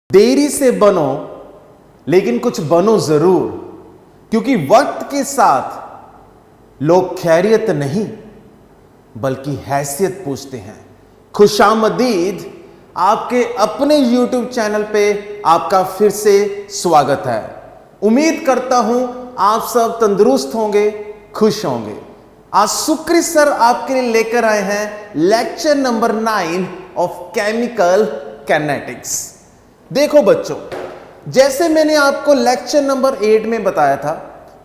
देरी से बनो लेकिन कुछ बनो जरूर, क्योंकि वक्त के साथ लोग खैरियत नहीं बल्कि हैसियत पूछते हैं। खुशामदीद, आपके अपने YouTube चैनल पे आपका फिर से स्वागत है। उम्मीद करता हूं आप सब तंदुरुस्त होंगे, खुश होंगे। आज सुक्री सर आपके लिए लेकर आए हैं lecture number 9 of chemical kinetics. देखो बच्चों, जैसे मैंने आपको लेक्चर नंबर 8 में बताया था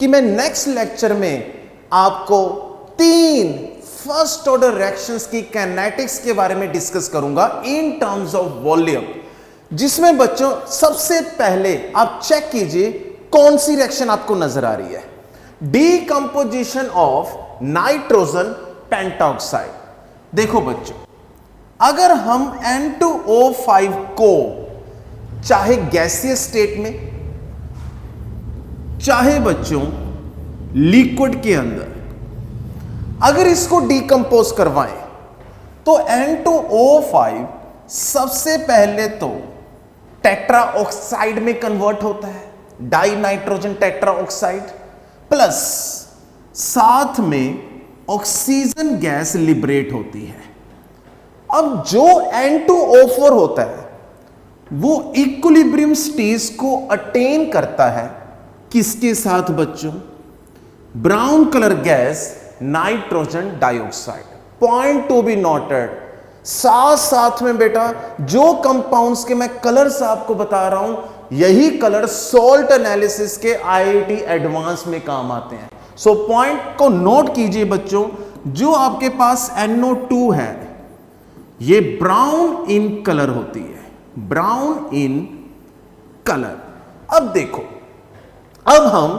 कि मैं नेक्स्ट लेक्चर में आपको 3 फर्स्ट ऑर्डर रिएक्शंस की काइनेटिक्स के बारे में डिस्कस करूंगा इन टर्म्स ऑफ वॉल्यूम, जिसमें बच्चों सबसे पहले आप चेक कीजिए कौन सी रिएक्शन आपको नजर आ रही है। Decomposition of nitrogen pentoxide. देखो बच्चों, अगर हम N2O5 को चाहे गैसीय स्टेट में, चाहे बच्चों लिक्विड के अंदर, अगर इसको डीकंपोज करवाएं तो N2O5 सबसे पहले तो टेट्रा ऑक्साइड में कन्वर्ट होता है, die nitrogen tetra oxide, plus साथ में ऑक्सीजन गैस लिबरेट होती है। अब जो N2O4 होता है वो इक्विलिब्रियम स्टेज को अटेन करता है किसके साथ बच्चों? Brown colour gas nitrogen dioxide. Point to be noted, साथ साथ में बेटा जो कंपाउंड्स के मैं कलर्स आपको बता रहा हूं, यही कलर सॉल्ट एनालिसिस के IIT एडवांस में काम आते हैं। सो पॉइंट को नोट कीजिए बच्चों, जो आपके पास NO2 है ये ब्राउन इन कलर होती है, ब्राउन इन कलर। अब देखो, अब हम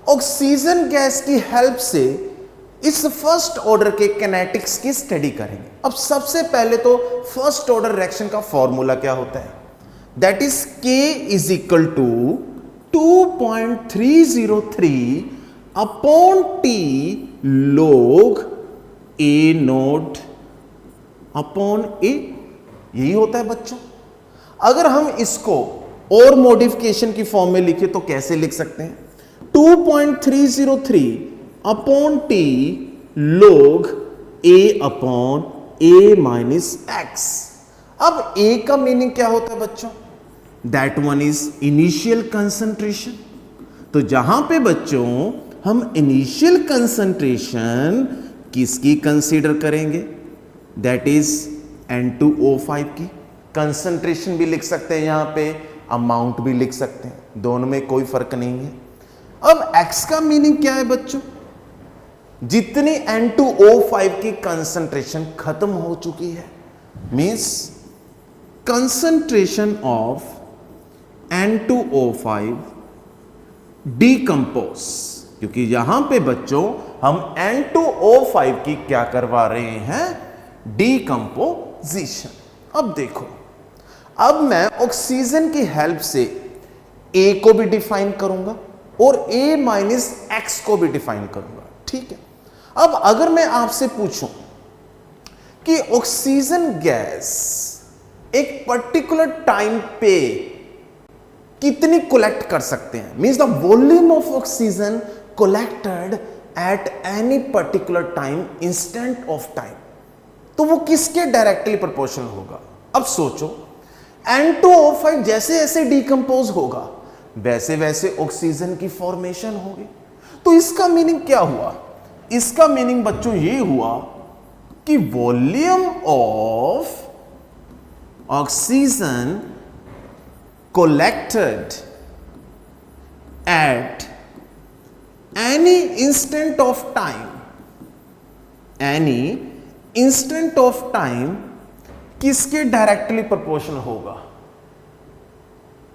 ऑक्सीजन गैस की हेल्प से इस फर्स्ट ऑर्डर के काइनेटिक्स की स्टडी करेंगे। अब सबसे पहले तो फर्स्ट ऑर्डर रिएक्शन का फॉर्मूला क्या होता है? That is K is equal to 2.303 upon T log A naught upon A। यही होता है बच्चों। अगर हम इसको और मॉडिफिकेशन की फॉर्म में लिखे तो कैसे लिख सकते हैं? 2.303 upon T log A upon A minus X। अब A का मीनिंग क्या होता है बच्चों? That one is initial concentration. तो जहां पे बच्चों हम इनिशियल कंसंट्रेशन किसकी कंसीडर करेंगे? दैट इज N2O5 की। कंसंट्रेशन भी लिख सकते हैं, यहां पे अमाउंट भी लिख सकते हैं, दोनों में कोई फर्क नहीं है। अब X का मीनिंग क्या है बच्चों? जितनी N2O5 की कंसंट्रेशन खत्म हो चुकी है, means concentration of N2O5 decompose, क्योंकि यहां पे बच्चों हम N2O5 की क्या करवा रहे हैं? डीकंपोजिशन। अब देखो, अब मैं ऑक्सीजन की हेल्प से A को भी डिफाइन करूंगा और A माइनस X को भी डिफाइन करूंगा, ठीक है। अब अगर मैं आपसे पूछूं कि ऑक्सीजन गैस एक पर्टिकुलर टाइम पे कितनी कोलेक्ट कर सकते हैं, means the volume of oxygen collected at any particular time, instant of time, तो वो किसके डायरेक्टली प्रोपोर्शनल होगा? अब सोचो, N2O5 जैसे जैसे डीकंपोज होगा वैसे वैसे ऑक्सीजन की फॉर्मेशन होगी। तो इसका मीनिंग क्या हुआ? इसका मीनिंग बच्चों ये हुआ कि volume of oxygen collected at any instant of time, any instant of time किसके डायरेक्टली प्रोपोर्शनल होगा?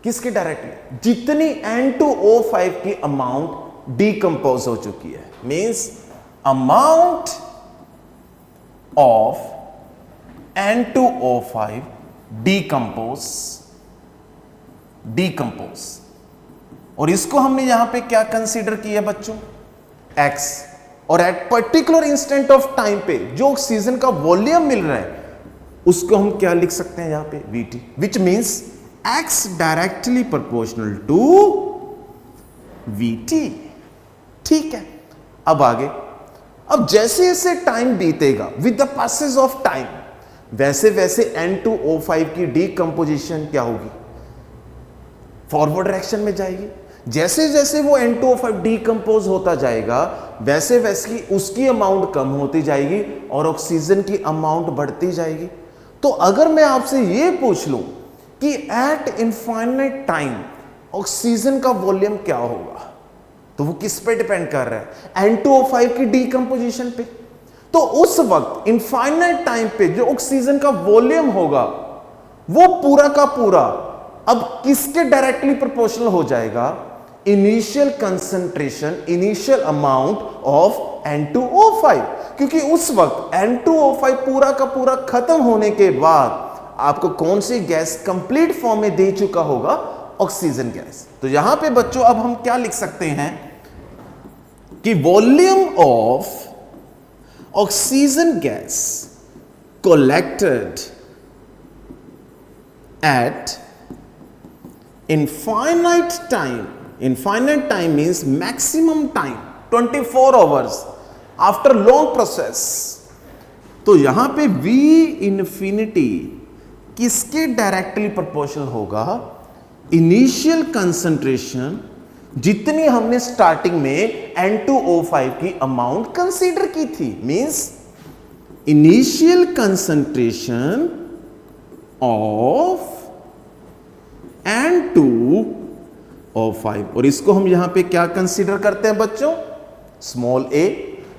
किसके डायरेक्टली? जितनी N2O5 की अमाउंट डीकंपोज हो चुकी है, means amount of N2O5 decompose. और इसको हमने यहां पे क्या कंसीडर किया बच्चों? X। और at particular instant of time पे जो ऑक्सीजन का वॉल्यूम मिल रहा है उसको हम क्या लिख सकते हैं यहां पे? VT, which means x directly proportional to vt। ठीक है, अब आगे, अब जैसे जैसे टाइम बीतेगा, with the passage of time, वैसे वैसे N2O5 की डीकंपोजिशन क्या होगी, फॉरवर्ड डायरेक्शन में जाएगी। जैसे जैसे वो N2O5 डीकंपोज होता जाएगा, वैसे वैसे उसकी अमाउंट कम होती जाएगी और ऑक्सीजन की अमाउंट बढ़ती जाएगी। तो अगर मैं आपसे ये पूछ लूं कि एट इनफाइनाइट टाइम ऑक्सीजन का वॉल्यूम क्या होगा, तो वो किस पे डिपेंड कर रहा है, N2O5 की डीकंपोजिशन पे। तो उस वक्त इनफाइनाइट टाइम पे जो ऑक्सीजन का वॉल्यूम होगा वो पूरा का पूरा अब किसके डायरेक्टली प्रोपोर्शनल हो जाएगा, initial concentration, initial amount of N2O5। क्योंकि उस वक्त N2O5 पूरा का पूरा खत्म होने के बाद आपको कौन सी गैस कंप्लीट फॉर्म में दे चुका होगा, ऑक्सीजन गैस। तो यहां पे बच्चों अब हम क्या लिख सकते हैं कि volume of oxygen gas collected at infinite time, infinite time means maximum time 24 hours after long process। तो यहां पे V इंफिनिटी किसके डायरेक्टली प्रोपोर्शनल होगा, इनिशियल कंसंट्रेशन जितनी हमने स्टार्टिंग में N2O5 की अमाउंट कंसीडर की थी, means initial concentration of N2O5, और इसको हम यहां पे क्या कंसीडर करते हैं बच्चों, स्मॉल a।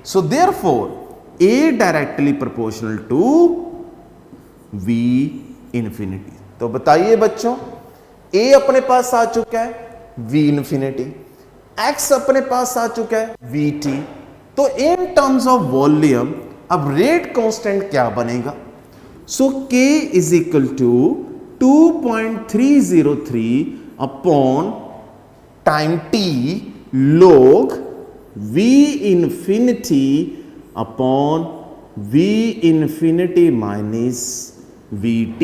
सो therefore A directly proportional to V infinity. तो बताइए बच्चों, A अपने पास आ चुका है, V इंफिनिटी, X अपने पास आ चुका है, VT। तो इन टर्म्स ऑफ वॉल्यूम अब रेट कांस्टेंट क्या बनेगा, so K is equal to 2.303 upon time T log V infinity upon V infinity minus VT।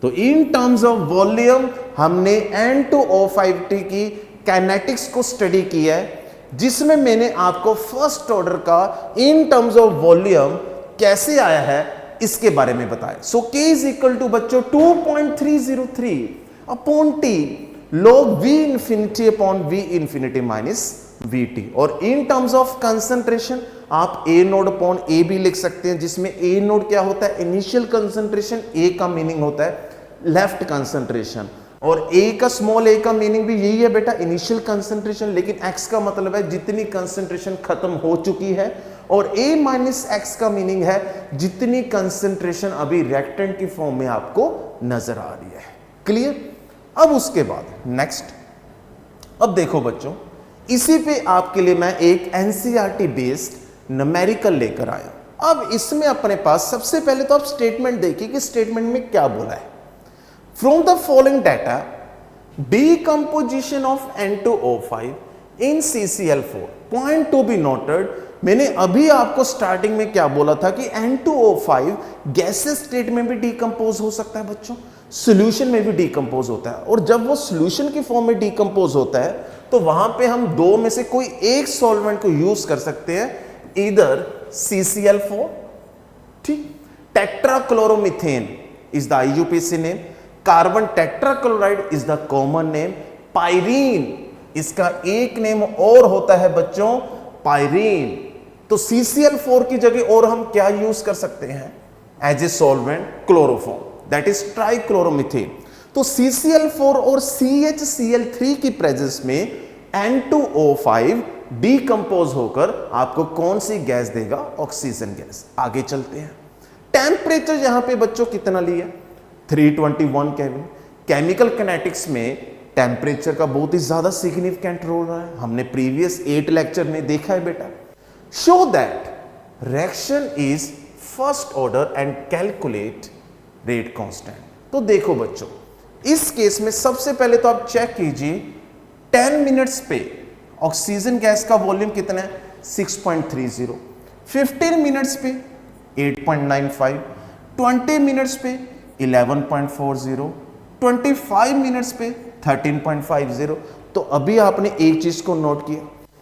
तो इन टर्म्स ऑफ वॉल्यूम हमने N2O5 की काइनेटिक्स को स्टडी किया है, जिसमें मैंने आपको फर्स्ट ऑर्डर का इन टर्म्स ऑफ वॉल्यूम कैसे आया है इसके बारे में बताया। सो K इज इक्वल टू बच्चों 2.303 upon T log V infinity upon V infinity minus VT। और इन टर्म्स ऑफ कंसंट्रेशन आप A नोड अपॉन A भी लिख सकते हैं, जिसमें A नोड क्या होता है, इनिशियल कंसंट्रेशन, A का मीनिंग होता है लेफ्ट कंसंट्रेशन, और A का स्मॉल a का मीनिंग भी यही है बेटा, इनिशियल कंसंट्रेशन, लेकिन X का मतलब है जितनी कंसंट्रेशन खत्म हो चुकी है, और A माइनस X का मीनिंग है जितनी कंसंट्रेशन अभी रिएक्टेंट की फॉर्म में आपको नजर आ रही है। क्लियर। अब उसके बाद नेक्स्ट, अब देखो बच्चों, इसी पे आपके लिए मैं एक NCERT बेस्ड न्यूमेरिकल लेकर आया। अब इसमें अपने पास सबसे पहले तो आप स्टेटमेंट देखिए कि स्टेटमेंट में क्या बोला है। From the following data, decomposition of N2O5 in CCl4, point to be noted, मैंने अभी आपको स्टार्टिंग में क्या बोला था कि N2O5 गैसेस स्टेट में भी डिकम्पोज हो सकता है बच्चों, सॉल्यूशन में भी डिकम्पोज होता है, और जब वो सॉल्यूशन की फॉर्म में डिकम्पोज होता है तो वहां पे हम दो में से कोई एक सॉल्वेंट को यूज कर सकते हैं, इधर CCl4, ठीक, tetrachloromethane is the IUPAC name, carbon tetrachloride is the common name, pyrene इसका एक नेम और होता है बच्चों, पायरीन। तो CCl4 की जगह और हम क्या यूज कर सकते हैं as a solvent, chloroform, that is trichloromethane. तो CCl4 और CHCl3 की प्रेजेंस में N2O5 डिकम्पोज होकर आपको कौन सी गैस देगा, ऑक्सीजन गैस। आगे चलते हैं। टेम्परेचर यहां पे बच्चों कितना लिया, 321 केल्विन। केमिकल किनेटिक्स में टेम्परेचर का बहुत ही ज्यादा सिग्निफिकेंट रोल रहा है, हमने प्रीवियस 8 लेक्चर में देखा है बेटा। Show that reaction is first order and calculate rate constant. तो देखो बच्चों, इस केस में सबसे पहले तो आप चेक कीजिए 10 मिनट्स पे ऑक्सीजन गैस का वॉल्यूम कितना है, 6.30, 15 मिनट्स पे 8.95, 20 मिनट्स पे 11.40, 25 मिनट्स पे 13.50। तो अभी आपने एक चीज को नोट किया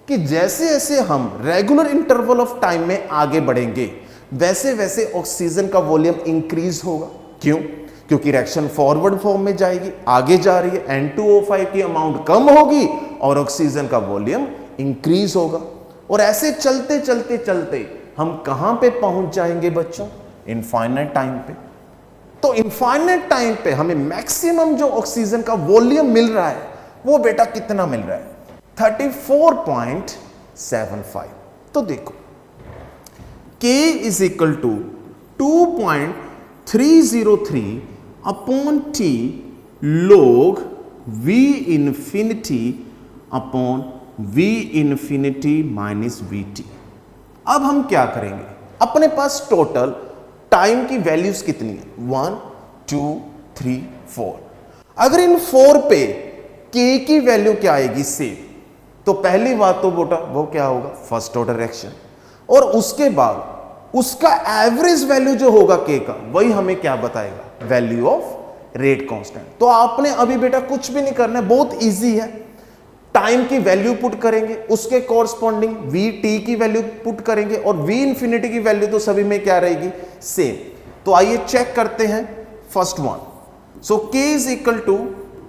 कि जैसे जैसे हम रेगुलर इंटरवल ऑफ टाइम में आगे बढ़ेंगे वैसे वैसे ऑक्सीजन का वॉल्यूम इंक्रीज होगा। क्यों? क्योंकि रिएक्शन फॉरवर्ड फॉर्म में जाएगी, आगे जा रही है, N2O5 की अमाउंट कम होगी और ऑक्सीजन का वॉल्यूम इंक्रीज होगा। और ऐसे चलते चलते चलते हम कहां पे पहुंच जाएंगे बच्चों? इनफाइनाइट टाइम पे। तो इनफाइनाइट टाइम पे हमें मैक्सिमम जो ऑक्सीजन का वॉल्यूम मिल रहा है वो बेटा कितना मिल रहा है? 34.75। तो देखो K is equal to 2.303 upon T log V infinity upon V infinity minus VT। अब हम क्या करेंगे? अपने पास टोटल टाइम की वैल्यूज कितनी है? 1 2 3 4। अगर इन 4 पे K की वैल्यू क्या आएगी? सेम। तो पहली बात तो बेटा वो क्या होगा? First order reaction. और उसके बाद उसका एवरेज वैल्यू जो होगा K का वही हमें क्या बताएगा? Value of rate constant. तो आपने अभी बेटा कुछ भी नहीं करना है, बहुत इजी है। टाइम की वैल्यू पुट करेंगे, उसके कॉरस्पॉन्डिंग Vt की वैल्यू पुट करेंगे और V इंफिनिटी की वैल्यू तो सभी में क्या रहेगी? सेम। तो आइए चेक करते हैं first one. So K is equal to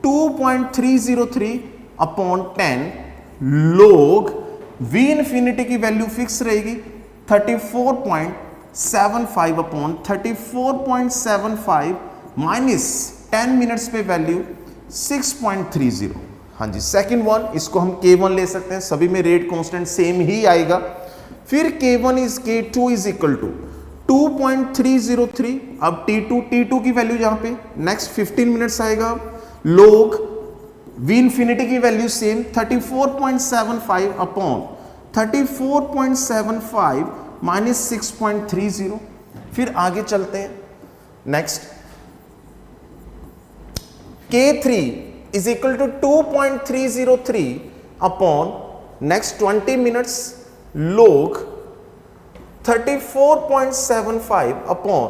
2.303 upon 10 log V infinity की वैल्यू फिक्स रहेगी 34.75 अपॉन 34.75 माइनस 10 मिनट्स पे वैल्यू 6.30। हाँ जी, सेकंड वन, इसको हम K1 ले सकते हैं, सभी में रेट कांस्टेंट सेम ही आएगा। फिर K1 is K2 is equal to 2.303। अब T2 की वैल्यू यहां पे नेक्स्ट 15 मिनट्स आएगा। log V इंफिनिटी की वैल्यू सेम 34.75 अपॉन 34.75 माइनस 6.30। फिर आगे चलते हैं। Next K3 is equal to 2.303 upon next 20 minutes log 34.75 upon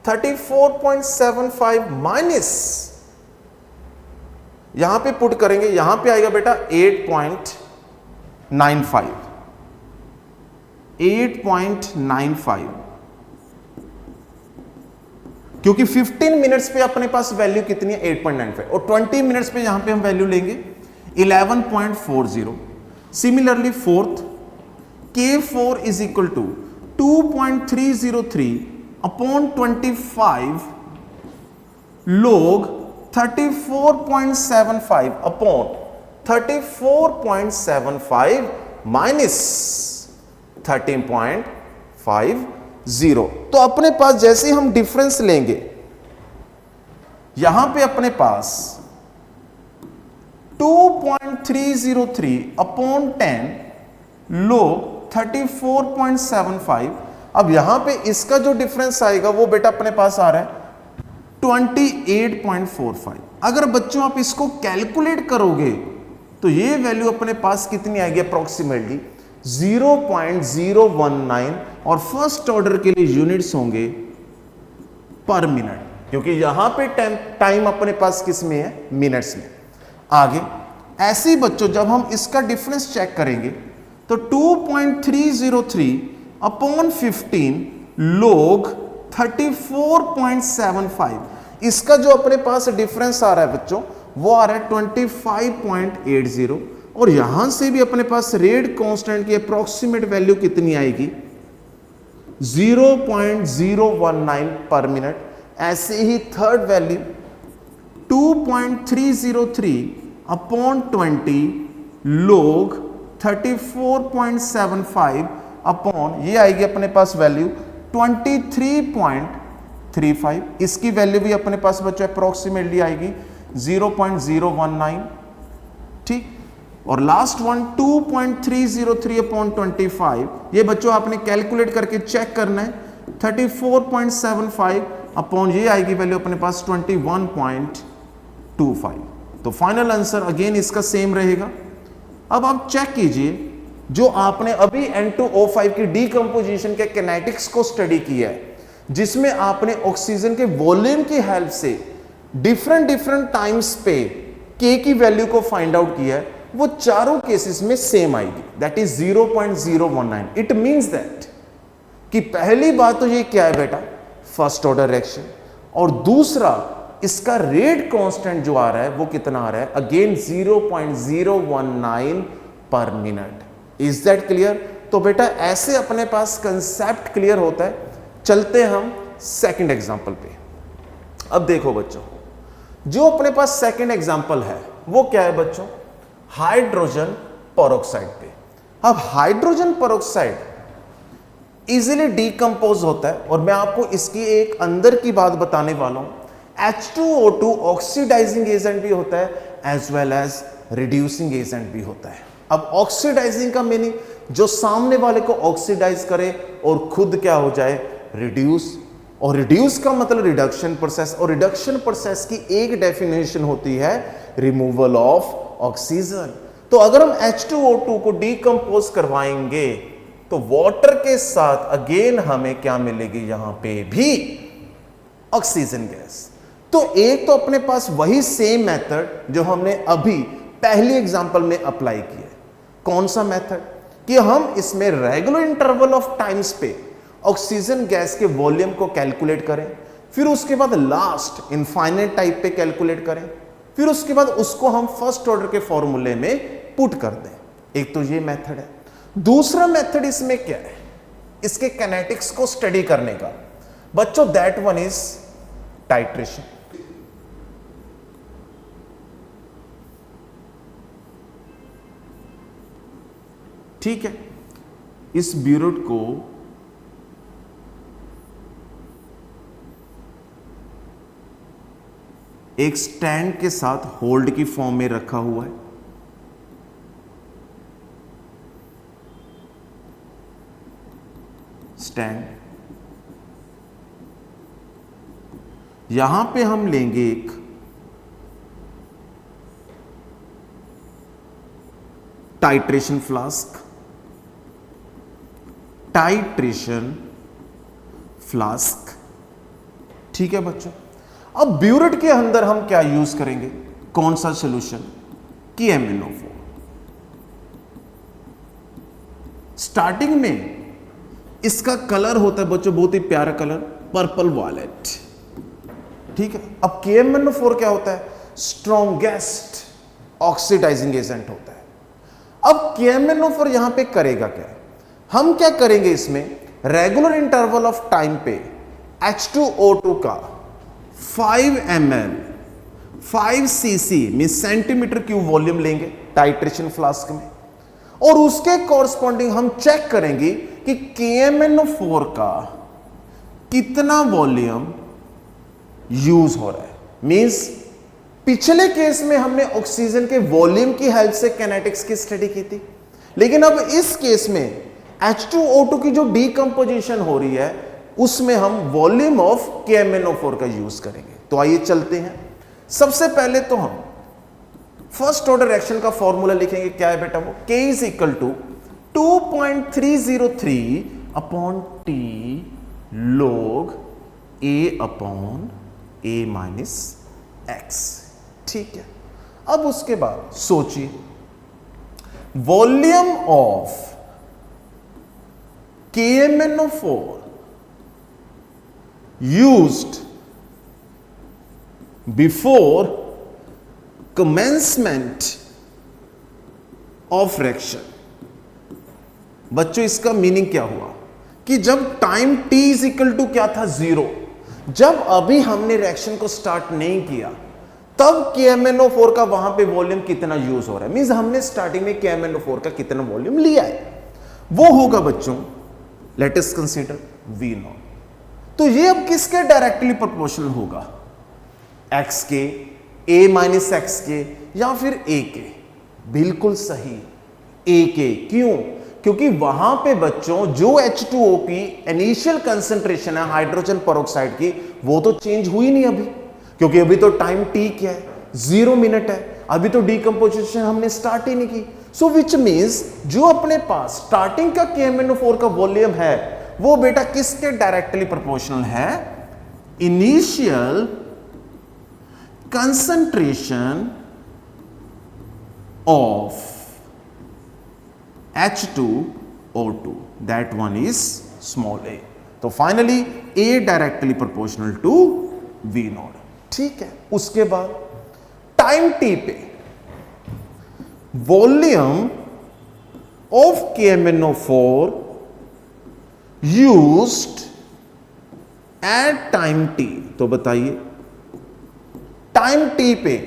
34.75 minus, यहां पे पुट करेंगे, यहां पे आएगा बेटा 8.95 क्योंकि 15 मिनट्स पे अपने पास वैल्यू कितनी है? 8.95 और 20 मिनट्स पे यहां पे हम वैल्यू लेंगे 11.40। Similarly fourth K4 is equal to 2.303 upon 25 log 34.75 upon 34.75 minus 13.50। तो अपने पास जैसे हम डिफरेंस लेंगे, यहां पे अपने पास 2.303 अपॉन 10 log 34.75। अब यहां पे इसका जो डिफरेंस आएगा वो बेटा अपने पास आ रहा है 28.45। अगर बच्चों आप इसको कैलकुलेट करोगे तो ये वैल्यू अपने पास कितनी आएगी? अप्रोक्सीमेटली 0.019 और फर्स्ट ऑर्डर के लिए यूनिट्स होंगे पर मिनट, क्योंकि यहां पे टाइम अपने पास किस में है? मिनट्स में। आगे ऐसे ही बच्चों जब हम इसका डिफरेंस चेक करेंगे तो 2.303 अपॉन 15 log 34.75, इसका जो अपने पास डिफरेंस आ रहा है बच्चों वो आ रहा है 25.80। और यहां से भी अपने पास रेट कांस्टेंट की अप्रोक्सीमेट वैल्यू कितनी आएगी? 0.019 पर मिनट। ऐसे ही third value 2.303 upon 20 log 34.75 upon, ये आएगी अपने पास वैल्यू 23.35। इसकी वैल्यू भी अपने पास बच्चों अप्रोक्सीमेटली आएगी 0.019। ठीक। और लास्ट वन 2.303 अपॉन 25, ये बच्चों आपने कैलकुलेट करके चेक करना है 34.75 अपॉन, ये आएगी वैल्यू अपने पास 21.25। तो फाइनल आंसर अगेन इसका सेम रहेगा। अब आप चेक कीजिए, जो आपने अभी N2O5 की डीकंपोजिशन के किनेटिक्स को स्टडी किया है, जिसमें आपने ऑक्सीजन के वॉल्यूम की हेल्प से डिफरेंट डिफरेंट टाइम्स पे के की वैल्यू को फाइंड आउट किया है, वो चारों केसेस में सेम आएगी, that is 0.019। It means that कि पहली बात तो ये क्या है बेटा, फर्स्ट ऑर्डर रिएक्शन, और दूसरा इसका रेट कांस्टेंट जो आ रहा है वो कितना आ रहा है, again 0.019 per minute. Is that clear? तो बेटा ऐसे अपने पास कंसेप्ट क्लियर होता है। चलते हम सेकंड एग्जांपल पे। अब देखो बच्चों, जो अपने पास सेकंड एग्जांपल है वो क्या है बच्चों, हाइड्रोजन पेरोक्साइड पे। अब हाइड्रोजन पेरोक्साइड इजीली डीकंपोज होता है, और मैं आपको इसकी एक अंदर की बात बताने वाला हूं। H2O2 ऑक्सीडाइजिंग एजेंट भी होता है as well as reducing agent भी होता है। अब ऑक्सीडाइजिंग का मीनिंग जो सामने वाले को ऑक्सीडाइज करे और खुद क्या हो जाए, रिड्यूस। और रिड्यूस का मतलब रिडक्शन प्रोसेस, और रिडक्शन प्रोसेस की एक डेफिनेशन होती है रिमूवल ऑफ ऑक्सीजन। तो अगर हम H2O2 को डीकंपोज करवाएंगे तो वाटर के साथ अगेन हमें क्या मिलेगी, यहां पे भी ऑक्सीजन गैस। तो एक तो अपने पास वही सेम मेथड जो हमने अभी पहली एग्जांपल में अप्लाई किया है। कौन सा मेथड, कि हम इसमें रेगुलर इंटरवल ऑफ टाइम्स पे ऑक्सीजन गैस के वॉल्यूम को कैलकुलेट करें, फिर उसके बाद लास्ट इनफाइनाइट टाइप पे कैलकुलेट करें, फिर उसके बाद उसको हम फर्स्ट ऑर्डर के फॉर्मूले में पुट कर दें। एक तो ये मेथड है। दूसरा मेथड इसमें क्या है, इसके काइनेटिक्स को स्टडी करने का बच्चों, दैट वन इज टाइट्रेशन। ठीक है, इस ब्यूरेट को एक स्टैंड के साथ होल्ड की फॉर्म में रखा हुआ है। स्टैंड, यहां पे हम लेंगे एक टाइट्रेशन फ्लास्क, टाइट्रेशन फ्लास्क। ठीक है बच्चों, अब ब्यूरेट के अंदर हम क्या यूज करेंगे, कौन सा सॉल्यूशन, KMnO4। स्टार्टिंग में इसका कलर होता है बच्चों बहुत ही प्यारा कलर, पर्पल वॉयलेट। ठीक है, अब KMnO4 क्या होता है, स्ट्रॉन्गेस्ट ऑक्सीडाइजिंग एजेंट होता है। अब KMnO4 यहां पे करेगा क्या, हम क्या करेंगे, इसमें रेगुलर इंटरवल ऑफ टाइम पे H2O2 का 5 ml 5 cc mean centimetre cube volume लेंगे टाइट्रेशन फ्लास्क में, और उसके कॉरस्पॉन्डिंग हम चेक करेंगे कि KMnO4 का कितना वॉल्यूम यूज हो रहा है। मींस पिछले केस में हमने ऑक्सीजन के वॉल्यूम की हेल्प से काइनेटिक्स की स्टडी की थी, लेकिन अब इस केस में H2O2 की जो डीकंपोजिशन हो रही है उसमें हम वॉल्यूम ऑफ KMnO4 का यूज करेंगे। तो आइए चलते हैं। सबसे पहले तो हम फर्स्ट ऑर्डर रिएक्शन का फॉर्मूला लिखेंगे, क्या है बेटा वो, K is equal to 2.303 upon T log A upon A minus X। ठीक है, अब उसके बाद सोचिए volume of KMnO4 used before commencement of reaction। बच्चों इसका मीनिंग क्या हुआ कि जब time t is equal to क्या था, 0, जब अभी हमने रिएक्शन को स्टार्ट नहीं किया तब KMnO4 का वहां पे वॉल्यूम कितना यूज हो रहा है, मींस हमने स्टार्टिंग में KMnO4 का कितना वॉल्यूम लिया है, वो होगा बच्चों, लेट अस कंसीडर V0। तो ये अब किसके डायरेक्टली प्रोपोर्शनल होगा, x के, A माइनस एक्स के, या फिर A के। बिल्कुल सही, A के। क्यों, क्योंकि वहां पे बच्चों जो H2O की इनिशियल कंसेंट्रेशन है हाइड्रोजन पेरोक्साइड की वो तो चेंज हुई नहीं अभी, क्योंकि अभी तो टाइम t क्या है, 0 मिनट है, अभी तो डीकंपोजिशन हमने स्टार्ट ही नहीं की। सो विच मींस जो अपने पास स्टार्टिंग का KMnO4 का वॉल्यूम है वो बेटा किसके डायरेक्टली प्रोपोर्शनल है, initial concentration of H2O2, that one is small a. तो finally A directly proportional to V naught. ठीक है, उसके बाद टाइम t पे volume of KMnO4 used at time t. तो बताइए टाइम t पे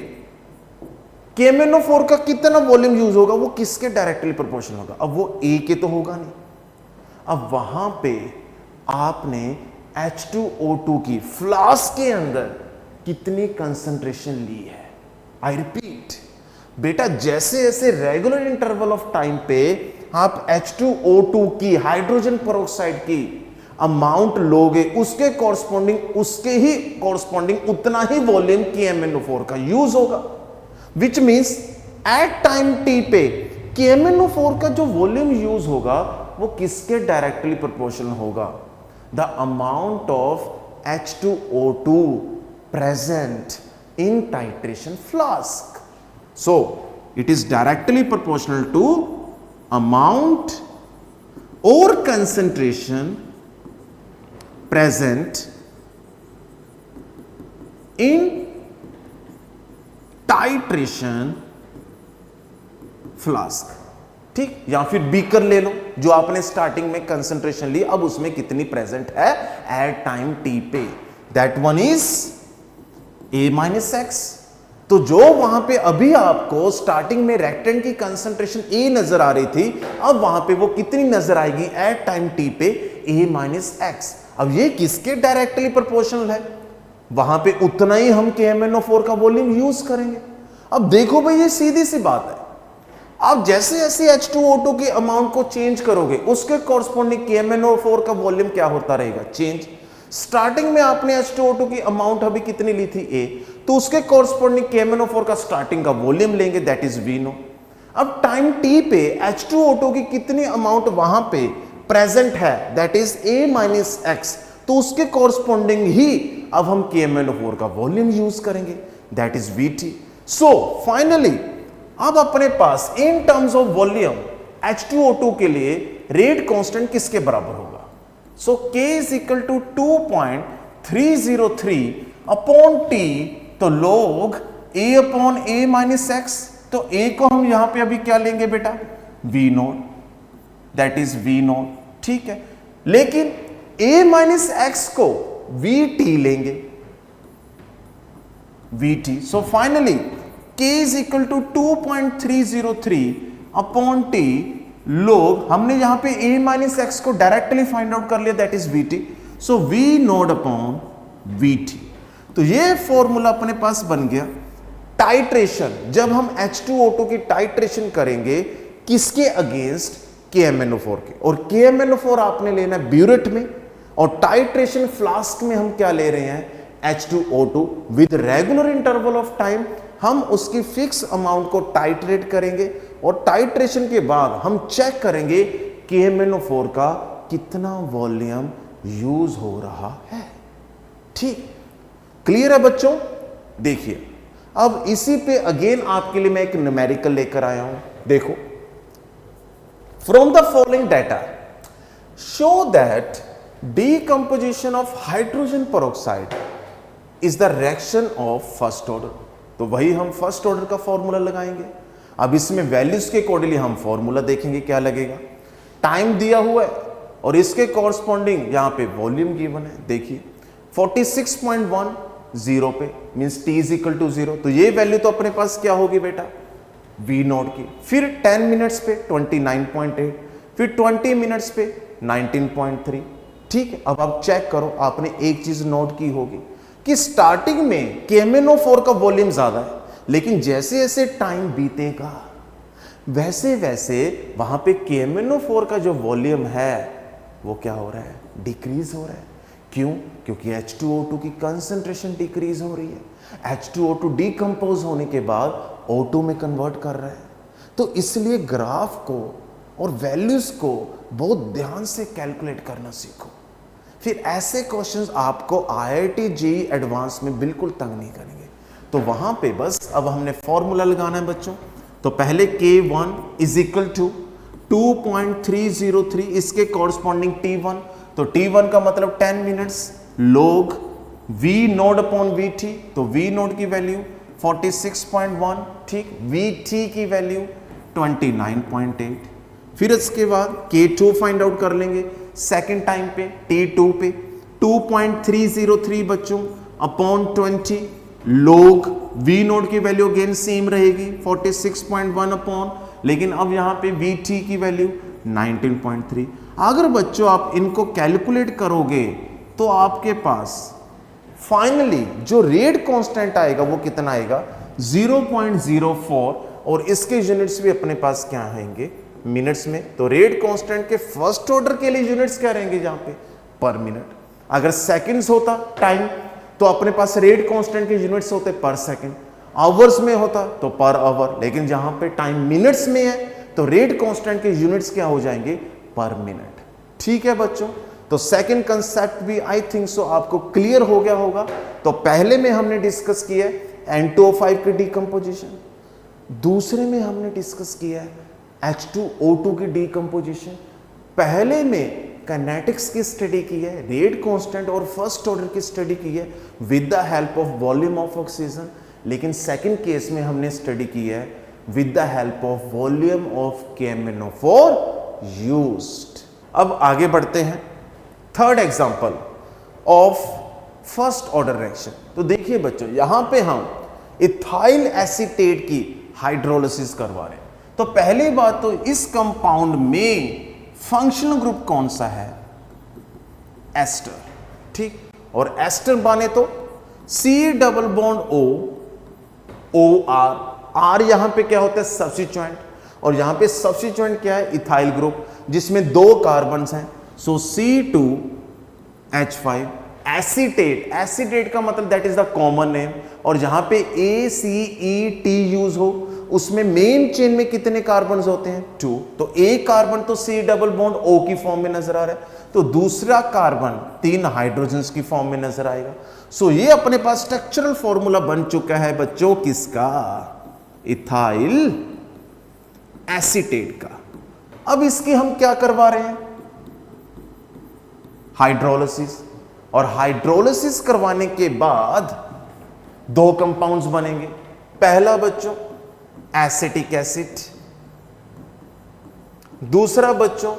KMnO4 का कितना वॉल्यूम यूज होगा, वो किसके डायरेक्टली प्रोपोर्शनल होगा. अब वो A के तो होगा नहीं. अब वहां पे आपने H2O2 की फ्लास्क के अंदर कितनी कंसंट्रेशन ली है. आई रिपीट बेटा, जैसे जैसे रेगुलर इंटरवल ऑफ टाइम पे आप H2O2 की हाइड्रोजन पेरोक्साइड की अमाउंट लोगे, उसके कॉरस्पॉन्डिंग उतना ही वॉल्यूम KMnO4 का यूज होगा. Which means at time t पे KMnO4 का जो वॉल्यूम यूज होगा वो किसके डायरेक्टली प्रोपोर्शनल होगा. The amount of H2O2 present in titration flask. So it is directly proportional to amount और concentration present in titration flask. ठीक, या फिर बीकर ले लो जो आपने स्टार्टिंग में कंसंट्रेशन ली, अब उसमें कितनी प्रेजेंट है एट टाइम t पे. That one is A minus x. तो जो वहां पे अभी आपको स्टार्टिंग में रेक्टेंट की कंसंट्रेशन A नजर आ रही थी, अब वहां पे वो कितनी नजर आएगी एट टाइम t पे A माइनस एक्स. अब ये किसके डायरेक्टली प्रोपोर्शनल है, वहां पे उतना ही हम KMnO4 का वॉल्यूम यूज करेंगे. अब देखो भाई, ये सीधी सी बात है. आप जैसे जैसे H2O2 के अमाउंट को चेंज करोगे, उसके कॉरस्पॉन्डिंग KMnO4 का वॉल्यूम क्या होता रहेगा, चेंज. स्टार्टिंग में आपने H2O2 की अमाउंट अभी कितनी ली थी A, तो उसके कॉरस्पॉन्डिंग KMnO4 का स्टार्टिंग का वॉल्यूम लेंगे, दैट इज V नो. अब टाइम t पे H2O2 की कितनी अमाउंट वहां पे प्रेजेंट है, that is A minus x. तो उसके कॉरस्पॉन्डिंग ही अब हम KMnO4 का वॉल्यूम यूज करेंगे, that is VT. So finally अब अपने पास in terms of volume H2O2 के लिए रेट कांस्टेंट किसके बराबर होगा. So K is equal to 2.303 upon T. तो log A upon A minus x. तो A को हम यहां पे अभी क्या लेंगे बेटा, V nought, that is V nought. ठीक है, लेकिन A माइनस एक्स को VT लेंगे, VT. So finally K is equal to 2.303 upon T log, हमने यहां पे A माइनस एक्स को डायरेक्टली फाइंड आउट कर लिया, that is VT. So V nought upon VT. तो ये फॉर्मूला अपने पास बन गया. टाइट्रेशन, जब हम H2O2 की टाइट्रेशन करेंगे किसके अगेंस्ट, KMnO4 के. और KMnO4 आपने लेना है ब्यूरेट में, और टाइट्रेशन फ्लास्क में हम क्या ले रहे हैं, H2O2. With regular interval of time हम उसकी फिक्स अमाउंट को टाइट्रेट करेंगे, और टाइट्रेशन के बाद हम चेक करेंगे KMnO4 का कितना वॉल्यूम यूज हो रहा है. ठीक, क्लियर है बच्चों. देखिए अब इसी पे अगेन आपके लिए मैं एक न्यूमेरिकल लेकर आया हूं. देखो, from the following data show that decomposition of hydrogen peroxide is the reaction of first order. तो वही हम फर्स्ट ऑर्डर का फॉर्मूला लगाएंगे. अब इसमें वैल्यूज के अकॉर्डिंगली हम फॉर्मूला देखेंगे क्या लगेगा. टाइम दिया हुआ है और इसके कॉरस्पॉन्डिंग यहां पे वॉल्यूम गिवन है. देखिए 46.10 पे means T is equal to 0. तो ये वैल्यू तो अपने पास क्या होगी बेटा, V नोट की. फिर 10 मिनट्स पे 29.8, फिर 20 मिनट्स पे 19.3. ठीक है, अब आप चेक करो, आपने एक चीज नोट की होगी कि स्टार्टिंग में KMnO4 का वॉल्यूम ज्यादा है, लेकिन जैसे जैसे टाइम बीतेगा वैसे वैसे वहां पे KMnO4 का जो वॉल्यूम है वो क्या हो रहा है, डिक्रीज हो रहा है. क्यों, क्योंकि H2O2 की कंसंट्रेशन डिक्रीज हो रही है. H2O2 डिकम्पोज होने के बाद O2 में कन्वर्ट कर रहा है. तो इसलिए ग्राफ को और वैल्यूज को बहुत ध्यान से कैलकुलेट करना सीखो. फिर ऐसे क्वेश्चंस आपको IIT JEE एडवांस में बिल्कुल तंग नहीं करेंगे. तो वहां पे बस अब हमने फॉर्मूला लगाना है बच्चों। तो पहले K1 इज इक्वल टू 2.303, इसके कॉरस्पॉन्डिंग T1, तो T1 का मतलब 10 minutes, log V nought upon VT, तो V नोड की वैल्यू 46.1, ठीक, VT की वैल्यू 29.8। फिर इसके बाद K2 फाइंड आउट कर लेंगे सेकेंड टाइम पे, T2 पे 2.303 बच्चों अपॉन 20, log V नोड की वैल्यू अगेन सेम रहेगी 46.1 अपॉन, लेकिन अब यहां पे VT की वैल्यू 19.3। अगर बच्चों आप इनको कैलकुलेट करोगे तो आपके पास फाइनली जो रेट कांस्टेंट आएगा वो कितना आएगा 0.04, और इसके यूनिट्स भी अपने पास क्या आएंगे मिनट्स में। तो रेट कांस्टेंट के फर्स्ट ऑर्डर के लिए यूनिट्स क्या रहेंगे जहां पे पर मिनट। अगर सेकंड्स होता टाइम तो अपने पास रेट कांस्टेंट के यूनिट्स होते पर सेकंड, आवर्स में होता तो पर आवर, लेकिन जहां पे टाइम मिनट्स में है तो रेट कांस्टेंट के यूनिट्स क्या हो जाएंगे पर मिनट। ठीक है बच्चों, तो सेकंड कंसेप्ट भी आई थिंक सो आपको क्लियर हो गया होगा। तो पहले में हमने डिस्कस किया है N2O5 की डीकंपोजिशन, दूसरे में हमने डिस्कस किया है H2O2 की डीकंपोजिशन, पहले में काइनेटिक्स की स्टडी की है, रेट कांस्टेंट और फर्स्ट ऑर्डर की स्टडी की है with the help of volume of oxygen, लेकिन सेकंड केस में हमने स्टडी की है with the help of volume of KMnO4 used. अब आगे बढ़ते हैं third example of first order reaction. तो देखिए बच्चों यहां पे हम इथाइल एसीटेट की हाइड्रोलिसिस करवा रहे हैं। तो पहली बात तो इस कंपाउंड में फंक्शनल ग्रुप कौन सा है एस्टर, ठीक, और एस्टर बने तो C double bond O OR, R यहां पे क्या होता है सब्स्टिट्यूएंट, और यहां पे सब्स्टिट्यूएंट क्या है इथाइल ग्रुप जिसमें 2 कार्बन्स हैं, सो C2H5 एसीटेट, एसीटेट का मतलब that is the common name, और जहां पे ACET यूज हो उसमें मेन चेन में कितने कार्बन्स होते हैं 2, तो एक कार्बन तो C डबल बॉन्ड O की फॉर्म में नजर आ रहा है, तो दूसरा कार्बन 3 हाइड्रोजन्स की फॉर्म में नजर आएगा। सो ये अपने पास स्ट्रक्चरल फॉर्मूला बन चुका है बच्चों किसका इथाइल एसीटेट का। अब इसकी हम क्या करवा रहे हैं हाइड्रोलिसिस, और हाइड्रोलिसिस करवाने के बाद 2 कंपाउंड्स बनेंगे। पहला बच्चों एसिटिक एसिड, दूसरा बच्चों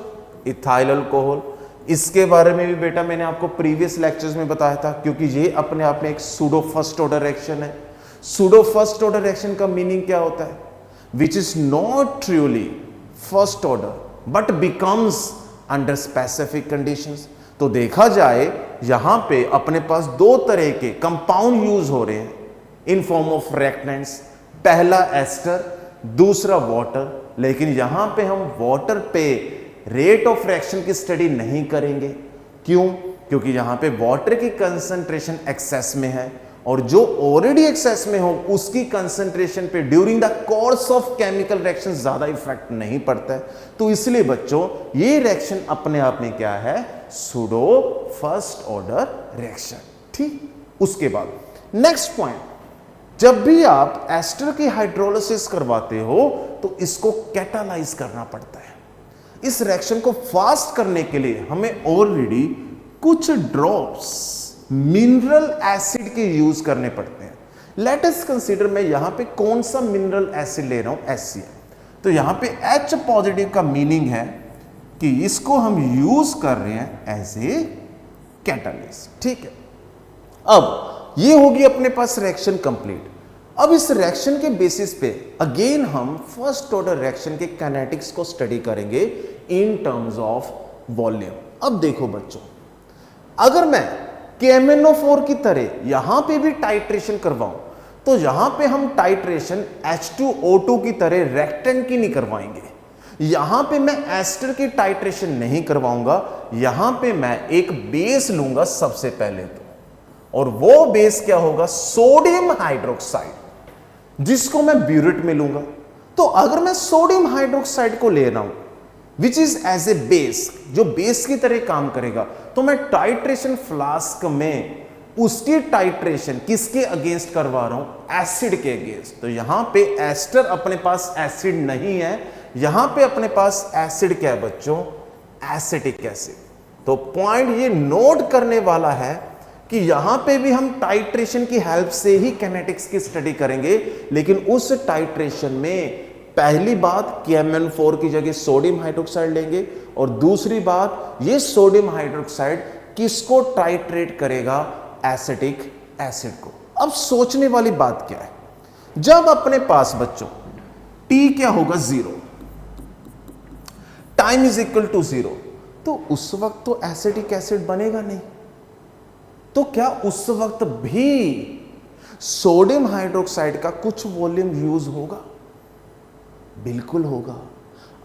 इथाइल अल्कोहल। इसके बारे में भी बेटा मैंने आपको प्रीवियस लेक्चर्स में बताया था, क्योंकि ये अपने आप में एक सूडो फर्स्ट ऑर्डर रिएक्शन है। सूडो फर्स्ट ऑर्डर रिएक्शन का मीनिंग क्या होता है which is not truly first order but becomes under specific conditions. तो देखा जाए यहां पे अपने पास 2 तरह के कंपाउंड यूज हो रहे हैं इन फॉर्म ऑफ रिएक्टेंट्स, पहला एस्टर दूसरा वाटर, लेकिन यहां पे हम वाटर पे रेट ऑफ रिएक्शन की स्टडी नहीं करेंगे। क्यों? क्योंकि यहां पे वाटर की कंसंट्रेशन एक्सेस में है, और जो ऑलरेडी एक्सेस में हो उसकी कंसंट्रेशन पे during the course of chemical reaction ज्यादा इफेक्ट नहीं पड़ता है। तो इसलिए बच्चों ये रिएक्शन अपने आप में क्या है सूडो फर्स्ट ऑर्डर रिएक्शन। ठीक, उसके बाद नेक्स्ट पॉइंट, जब भी आप एस्टर की हाइड्रोलिसिस करवाते हो तो इसको कैटालाइज करना पड़ता है। इस रिएक्शन को फास्ट करने के लिए हमें ऑलरेडी कुछ ड्रॉप्स मिनरल एसिड के यूज करने पड़ते हैं। लेट अस कंसीडर मैं यहां पे कौन सा मिनरल एसिड ले रहा हूं HCl। तो यहां पे H पॉजिटिव का मीनिंग है कि इसको हम यूज कर रहे हैं एज ए कैटालिस्ट। ठीक है, अब ये होगी अपने पास रिएक्शन कंप्लीट। अब इस रिएक्शन के बेसिस पे अगेन हम फर्स्ट ऑर्डर रिएक्शन के काइनेटिक्स को स्टडी करेंगे इन टर्म्स ऑफ वॉल्यूम। अब देखो बच्चों, अगर मैं KMnO4 की तरह यहां पे भी टाइट्रेशन करवाऊं तो यहां पे हम टाइट्रेशन H2O2 की तरह रेक्टेंट की नहीं करवाएंगे। यहां पे मैं एस्टर की टाइट्रेशन नहीं करवाऊंगा, यहां पे मैं एक बेस लूंगा सबसे पहले तो, और वो बेस क्या होगा सोडियम हाइड्रोक्साइड, जिसको मैं ब्यूरेट में लूंगा। तो अगर मैं सोडियम हाइड्रोक्साइड को ले रहा हूं which is as a base, जो बेस की तरह काम करेगा, तो मैं टाइट्रेशन फ्लास्क में उसकी टाइट्रेशन किसके अगेंस्ट करवा रहा हूं, एसिड के अगेंस्ट। तो यहां पे एस्टर अपने पास एसिड नहीं है, यहां पे अपने पास एसिड क्या है बच्चों, एसिटिक एसिड। तो पॉइंट ये नोट करने वाला है कि यहां पे भी हम टाइट्रेशन की हेल्प से ही काइनेटिक्स की स्टडी करेंगे, लेकिन उस टाइट्रेशन में पहली बात कि MnO4 की जगह सोडियम हाइड्रोक्साइड लेंगे, और दूसरी बात ये सोडियम हाइड्रोक्साइड किसको टाइट्रेट करेगा, एसिटिक एसिड को। अब सोचने वाली बात क्या है, जब अपने पास बच्चों T क्या होगा 0, टाइम इज इक्वल टू 0, तो उस वक्त तो एसिटिक एसिड बनेगा नहीं। तो क्या उस वक्त भी सोडियम हाइड्रोक्साइड का कुछ वॉल्यूम यूज होगा, बिल्कुल होगा।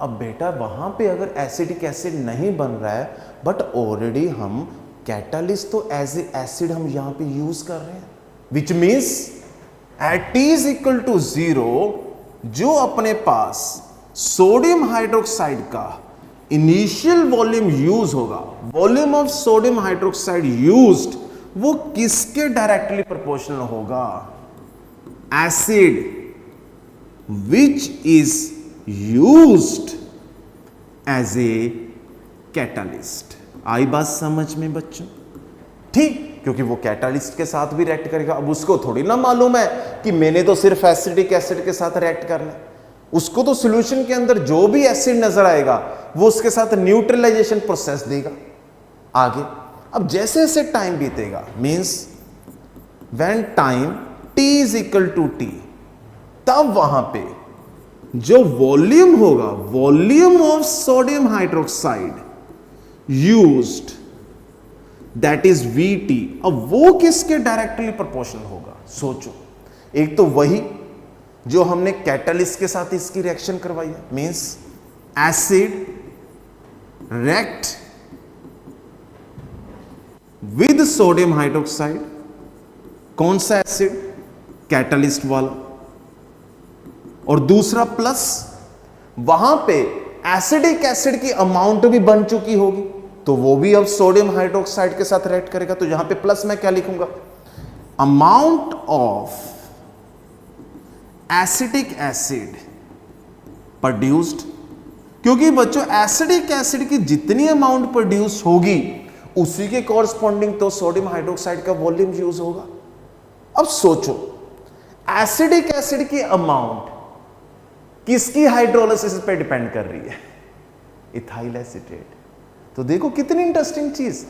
अब बेटा वहां पे अगर एसिटिक एसिड नहीं बन रहा है, बट ऑलरेडी हम कैटालिस्ट तो एज ए एसिड हम यहां पे यूज कर रहे हैं, which means at T is equal to 0 जो अपने पास सोडियम हाइड्रोक्साइड का इनिशियल वॉल्यूम यूज होगा, volume of sodium hydroxide used, वो किसके डायरेक्टली प्रोपोर्शनल होगा, acid which is used as a catalyst। आई बात समझ में बच्चों, ठीक, क्योंकि वो कैटालिस्ट के साथ भी रिएक्ट करेगा। अब उसको थोड़ी ना मालूम है कि मैंने तो सिर्फ एसिडिक एसिड के साथ रिएक्ट करना है, उसको तो सॉल्यूशन के अंदर जो भी एसिड नजर आएगा वो उसके साथ न्यूट्रलाइजेशन प्रोसेस देगा आगे। अब जैसे जैसे टाइम बीतेगा, means when time T is equal to T, तब वहां पे जो वॉल्यूम होगा, volume of sodium hydroxide used, that is VT। अब वो किसके डायरेक्टली प्रोपोर्शनल होगा, सोचो। एक तो वही जो हमने कैटालिस्ट के साथ इसकी रिएक्शन करवाई है, means acid react with sodium hydroxide. कौन सा एसिड, कैटालिस्ट वाला, और दूसरा प्लस वहां पे एसिडिक एसिड की अमाउंट भी बन चुकी होगी, तो वो भी अब सोडियम हाइड्रोक्साइड के साथ रिएक्ट करेगा। तो यहां पे प्लस मैं क्या लिखूंगा, amount of acidic acid produced, क्योंकि बच्चों एसिडिक एसिड की जितनी अमाउंट प्रोड्यूस होगी उसी के कॉरस्पॉन्डिंग तो सोडियम हाइड्रोक्साइड का वॉल्यूम यूज होगा। अब सोचो, एसिडिक एसिड की अमाउंट किसकी हाइड्रोलिसिस पे डिपेंड कर रही है, इथाइल एसीटेट। तो देखो कितनी इंटरेस्टिंग चीज,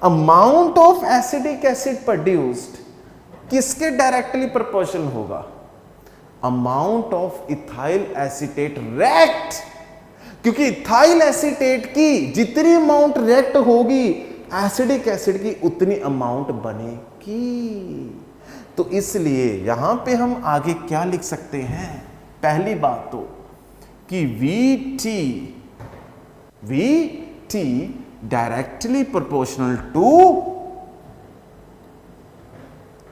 amount of acidic acid produced किसके डायरेक्टली प्रोपोर्शनल होगा, amount of ethyl acetate react, क्योंकि इथाइल एसीटेट की जितनी अमाउंट रिएक्ट होगी एसिडिक एसिड की उतनी अमाउंट बनेगी। तो इसलिए यहां पे हम आगे क्या लिख सकते हैं, पहली बात तो कि VT directly proportional to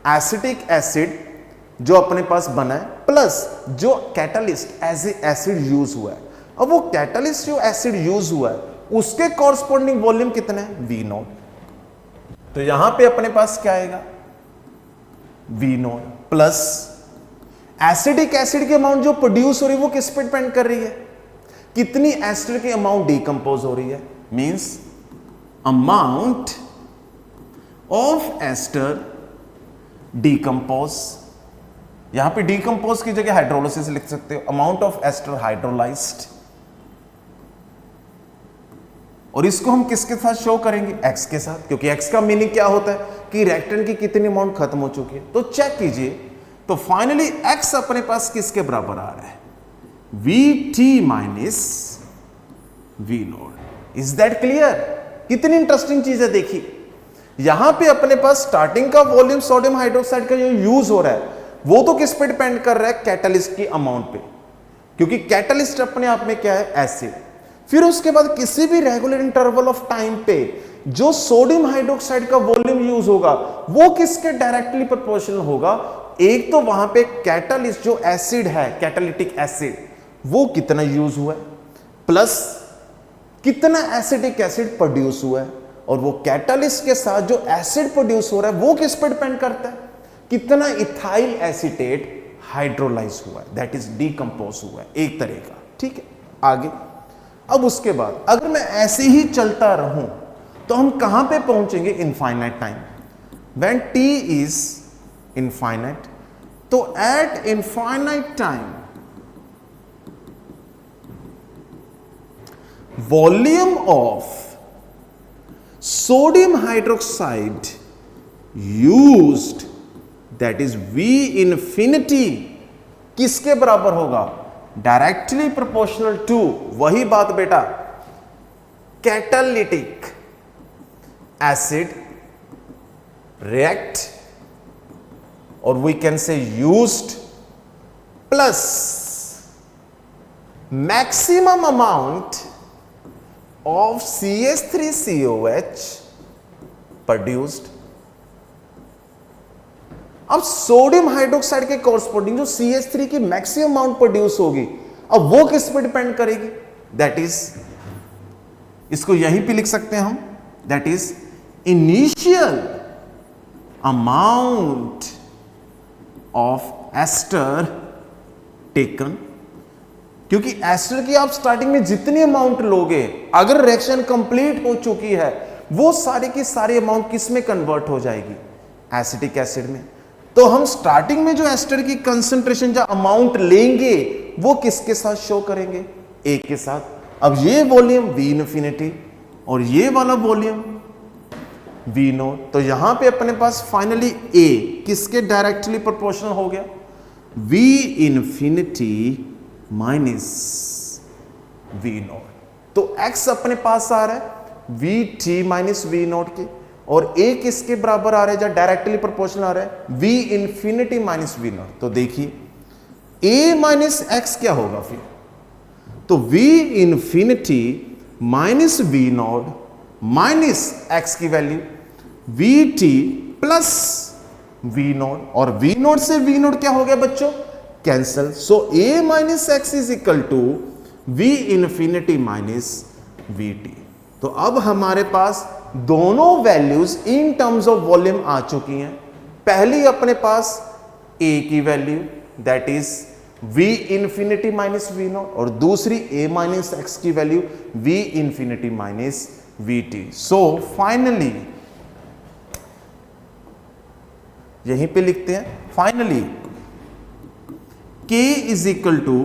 acetic acid जो अपने पास बना है, प्लस जो catalyst as a acid use हुआ है। अब वो कैटालिस्ट जो एसिड यूज हुआ है उसके कॉरस्पॉन्डिंग वॉल्यूम कितना है, V0। तो यहां पे अपने पास क्या आएगा, V0 प्लस एसिडिक एसिड की अमाउंट जो प्रोड्यूस हो रही है वो किस पे डिपेंड कर रही है, कितनी एस्टर की अमाउंट डीकंपोज हो रही है, means amount of ester decompose. यहां पे डीकंपोज की जगह हाइड्रोलिसिस लिख सकते हो, अमाउंट ऑफ एस्टर हाइड्रोलाइज्ड। और इसको हम किसके साथ शो करेंगे, x के साथ, क्योंकि x का मीनिंग क्या होता है कि रिएक्टेंट की कितनी अमाउंट खत्म हो चुकी है। तो चेक कीजिए, तो फाइनली x अपने पास किसके बराबर आ रहा है, VT minus V0। Is that clear? कितनी इंटरेस्टिंग चीज है, देखिए यहां पे अपने पास स्टार्टिंग का वॉल्यूम सोडियम हाइड्रोक्साइड का जो यूज हो रहा है वो तो किस पे डिपेंड कर रहा है, कैटालिस्ट की अमाउंट पे, क्योंकि कैटालिस्ट अपने आप में क्या है, एसिड। फिर उसके बाद किसी भी रेगुलर इंटरवल ऑफ टाइम पे जो सोडियम हाइड्रोक्साइड का वॉल्यूम यूज होगा वो किसके डायरेक्टली प्रोपोर्शनल होगा, एक तो वहां पे कैटालिस्ट जो एसिड है, कैटालिटिक एसिड, वो कितना यूज हुआ है, प्लस कितना एसिडिक एसिड प्रोड्यूस हुआ है, और वो कैटालिस्ट के साथ जो एसिड प्रोड्यूस हो रहा है वो किस पर डिपेंड करता है, कितना इथाइल एसीटेट हाइड्रोलाइज हुआ है, दैट इज डीकंपोज हुआ है एक तरह का। ठीक है, आगे। अब उसके बाद अगर मैं ऐसे ही चलता रहूं तो हम कहां पे पहुंचेंगे, infinite time, when t is infinite. तो at infinite time volume of sodium hydroxide used, that is V infinity, किसके बराबर होगा, डायरेक्टली प्रोपोर्शनल टू, वही बात बेटा, कैटालिटिक एसिड रिएक्ट और we can say used plus maximum amount of CH3COH produced। अब sodium hydroxide के कॉरस्पॉन्डिंग जो CH3 की मैक्सिमम अमाउंट प्रोड्यूस होगी, अब वो किस पे डिपेंड करेगी, दैट इज, इसको यहीं पे लिख सकते हैं हम, that is initial amount of ester taken. क्योंकि एस्टर की आप स्टार्टिंग में जितनी अमाउंट लोगे, अगर रिएक्शन कंप्लीट हो चुकी है, वो सारी की सारी अमाउंट किस में कन्वर्ट हो जाएगी, एसिटिक एसिड में। तो हम स्टार्टिंग में जो एस्टर की कंसंट्रेशन जो अमाउंट लेंगे वो किसके साथ शो करेंगे, ए के साथ। अब ये वॉल्यूम V इन्फिनिटी और ये वाला वॉल्यूम V नोट, तो यहां पे अपने पास फाइनली A किसके डायरेक्टली प्रोपोर्शनल हो गया, V infinity minus V note. तो X अपने पास आ रहा है VT माइनस V नोट के, और A किसके बराबर आ रहा है, जब डायरेक्टली प्रोपोर्शनल आ रहा है V infinity minus V note. तो देखिए A माइनस X क्या होगा फिर, तो V infinity minus V naught minus X की value VT plus V naught, और V नोट से V नोट क्या हो गया बच्चों, cancel. So A minus X is equal to V infinity minus VT। तो अब हमारे पास दोनों values in terms of volume आ चुकी हैं। पहली अपने पास A की value that is V infinity minus V naught, और दूसरी A माइनस X की value V infinity minus VT। So finally यहीं पे लिखते हैं, finally K is equal to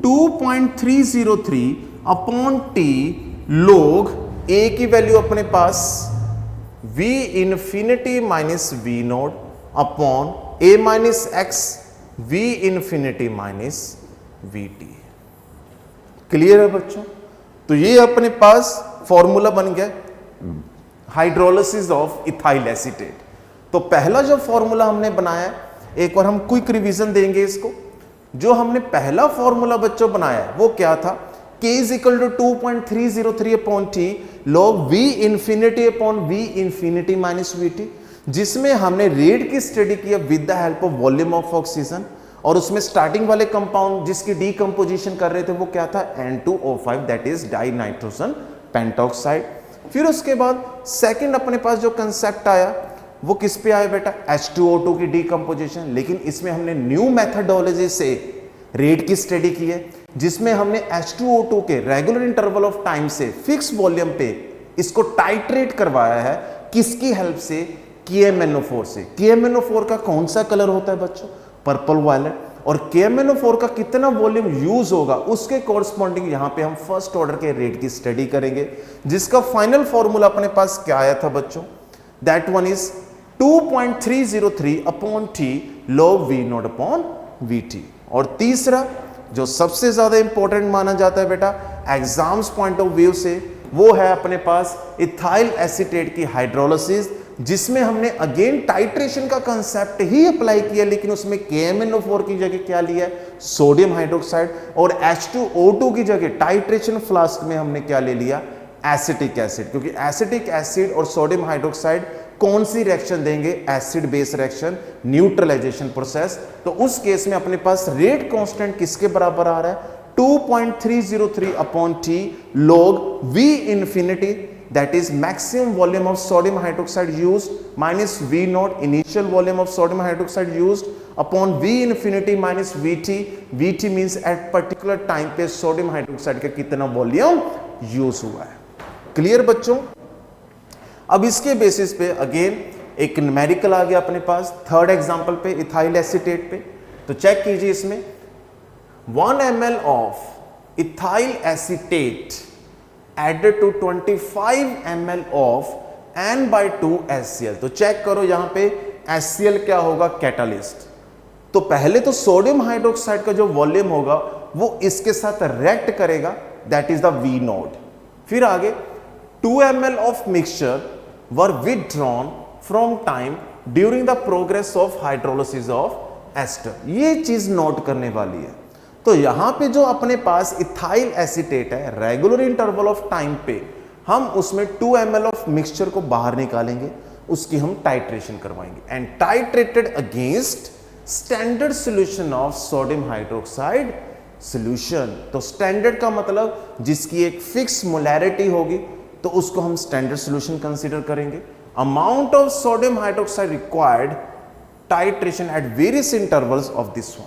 2.303 upon T log A की वैल्यू अपने पास V infinity minus V nought upon A minus X V infinity minus VT। Clear है बच्चों? तो ये अपने पास फॉर्मूला बन गया हाइड्रोलिसिस ऑफ इथाइल एसीटेट। तो पहला जो फॉर्मूला हमने बनाया, एक बार हम क्विक रिवीजन देंगे इसको। जो हमने पहला फॉर्मूला बच्चों बनाया वो क्या था, K is equal to 2.303 upon T log V infinity upon V infinity minus VT, जिसमें हमने रेट की स्टडी किया with the help of volume of oxygen, और उसमें स्टार्टिंग वाले कंपाउंड जिसकी डीकंपोजिशन कर रहे थे वो क्या था, N2O5 that is die nitrogen pentoxide. फिर उसके बाद सेकंड अपने पास जो कंसेप्ट आया वो किस पे आया बेटा, H2O2 की डीकंपोजिशन, लेकिन इसमें हमने न्यू मेथडोलॉजी से रेट की स्टडी की है, जिसमें हमने H2O2 के रेगुलर इंटरवल ऑफ टाइम से फिक्स वॉल्यूम पे इसको टाइट्रेट करवाया है, किसकी हेल्प से, KMnO4 से। KMnO4 का कौन सा कलर होता है बच्चों, पर्पल वायलेट, और KMnO4 का कितना वॉल्यूम यूज होगा उसके कॉरस्पॉन्डिंग यहां पे हम फर्स्ट ऑर्डर के रेट की स्टडी करेंगे, जिसका फाइनल फॉर्मूला अपने पास क्या आया था बच्चों, that one is 2.303 upon T log V nought upon VT। और तीसरा जो सबसे ज्यादा इंपॉर्टेंट माना जाता है बेटा एग्जाम्स पॉइंट ऑफ व्यू से, वो है अपने पास इथाइल एसीटेट की हाइड्रोलिसिस, जिसमें हमने अगेन टाइट्रेशन का कंसेप्ट ही अप्लाई किया, लेकिन उसमें KMnO4 की जगह क्या लिया है, सोडियम हाइड्रोक्साइड, और H2O2 की जगह टाइट्रेशन फ्लास्क में हमने क्या ले लिया, एसिटिक एसिड। क्योंकि एसिटिक एसिड और सोडियम हाइड्रोक्साइड कौन सी रिएक्शन देंगे, acid base reaction, neutralization process. तो उस केस में अपने पास रेट कांस्टेंट किसके बराबर आ रहा है, 2.303 upon T log V infinity that is maximum volume of sodium hydroxide used minus V naught initial volume of sodium hydroxide used upon V infinity minus VT. VT means at particular time पे sodium hydroxide का कितना volume use हुआ है। Clear बच्चों? अब इसके basis पे again एक न्यूमेरिकल आ गया अपने पास थर्ड एग्जांपल पे इथाइल एसीटेट पे। तो चेक कीजिए इसमें 1 ml of ethyl acetate added to 25 ml of N/2 HCl। तो चेक करो यहां पे HCl क्या होगा? कैटालिस्ट। तो पहले तो सोडियम हाइड्रोक्साइड का जो वॉल्यूम होगा वो इसके साथ रिएक्ट करेगा, that is the V nought. फिर आगे 2 ml of mixture were withdrawn from time during the progress of hydrolysis of ester. ये चीज नोट करने वाली है। तो यहां पे जो अपने पास इथाइल एसीटेट है, रेगुलर इंटरवल ऑफ टाइम पे हम उसमें 2 ml ऑफ मिक्सचर को बाहर निकालेंगे, उसकी हम टाइट्रेशन करवाएंगे and titrated against standard solution of sodium hydroxide solution. तो स्टैंडर्ड का मतलब जिसकी एक फिक्स मोलैरिटी होगी तो उसको हम स्टैंडर्ड सॉल्यूशन कंसीडर करेंगे। Amount of sodium hydroxide required titration at various intervals of this one.